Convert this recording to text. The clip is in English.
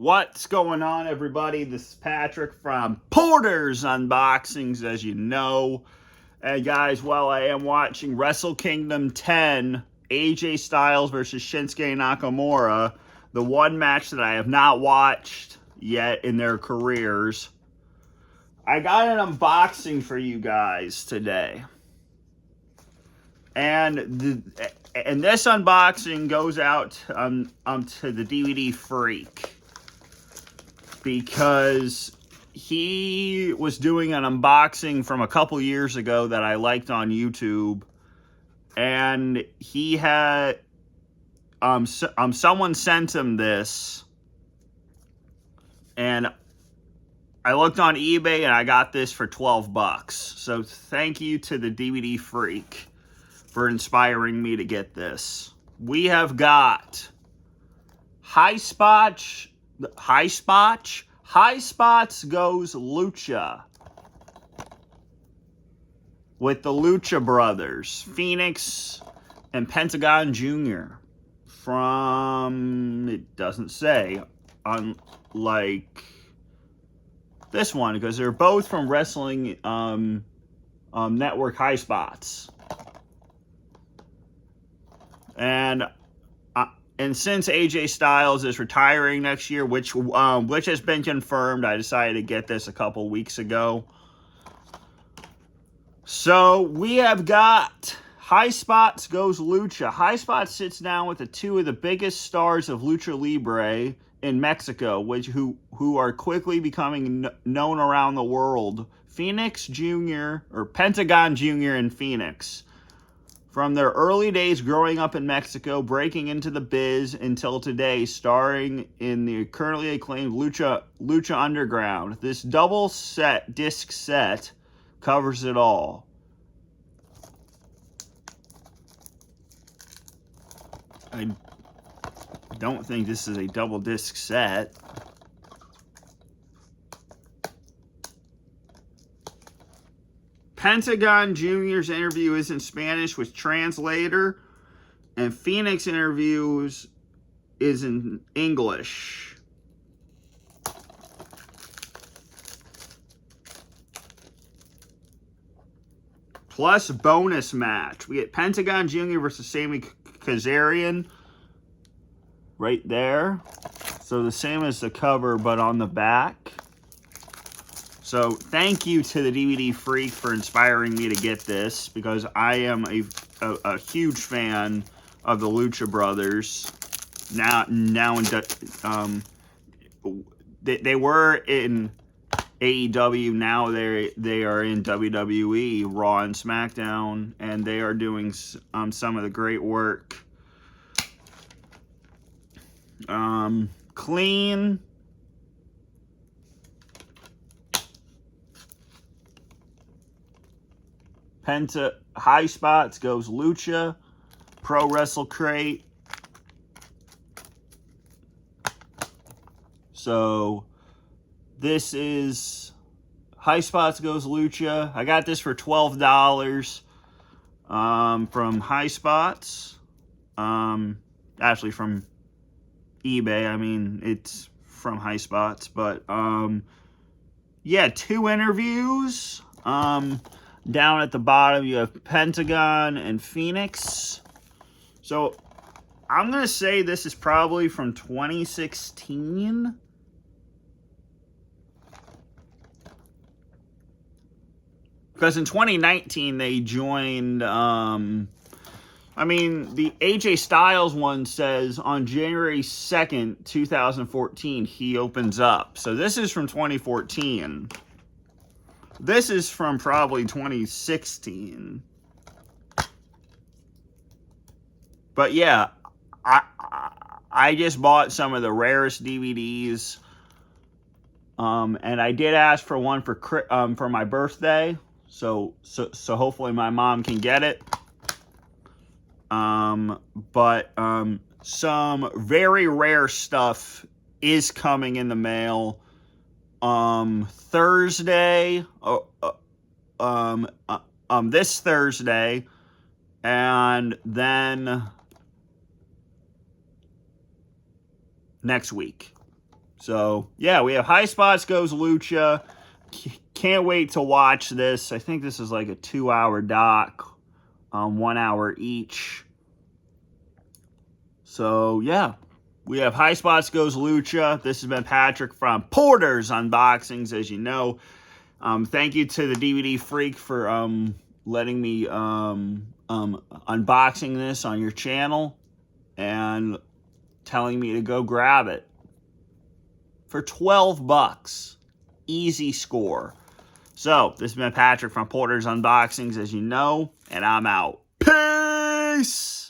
What's going on, everybody? This is Patrick from Porter's Unboxings, as you know. And guys, while I am watching Wrestle Kingdom 10, AJ Styles versus Shinsuke Nakamura, the one match that I have not watched yet in their careers, I got an unboxing for you guys today. And this unboxing goes out to the DVD Freak, because he was doing an unboxing from a couple years ago that I liked on YouTube, and he had someone sent him this, and I looked on eBay and I got this for $12. So thank you to the DVD Freak for inspiring me to get this. We have got High Spots Goes Lucha with the Lucha Brothers, Phoenix and Pentagon Jr. from, it doesn't say, unlike this one, because they're both from Wrestling Network High Spots. And since AJ Styles is retiring next year, which has been confirmed, I decided to get this a couple weeks ago. So we have got High Spots Goes Lucha. High Spots sits down with the two of the biggest stars of Lucha Libre in Mexico, who are quickly becoming known around the world. Phoenix Jr., or Pentagon Jr. and Phoenix. From their early days growing up in Mexico, breaking into the biz until today, starring in the currently acclaimed Lucha Underground. This double disc set covers it all. I don't think this is a double disc set. Pentagon Jr.'s interview is in Spanish with translator, and Phoenix interviews is in English. Plus bonus match. We get Pentagon Jr. versus Sami Kazarian right there. So the same as the cover, but on the back. So thank you to the DVD Freak for inspiring me to get this, because I am a huge fan of the Lucha Brothers. Now they were in AEW. Now they are in WWE, Raw and SmackDown, and they are doing some of the great work. Clean. High Spots Goes Lucha, Pro Wrestle Crate. So this is High Spots Goes Lucha. I got this for $12 from High Spots. Actually from eBay. I mean, it's from High Spots, but yeah, 2 interviews. Down at the bottom, you have Pentagon and Phoenix. So, I'm going to say this is probably from 2016. Because in 2019, they joined, I mean, the AJ Styles one says on January 2nd, 2014, he opens up. So, this is from 2014. This is from probably 2016. But yeah, I just bought some of the rarest DVDs. And I did ask for one for my birthday. So hopefully my mom can get it. But some very rare stuff is coming in the mail. Thursday, this Thursday, and then next week. So, yeah, we have High Spots Goes Lucha. Can't wait to watch this. I think this is like a 2-hour doc, 1 hour each. So, yeah, we have High Spots Goes Lucha. This has been Patrick from Porter's Unboxings, as you know. Thank you to the DVD Freak for letting me unboxing this on your channel and telling me to go grab it for $12. Easy score. So, this has been Patrick from Porter's Unboxings, as you know, and I'm out. Peace!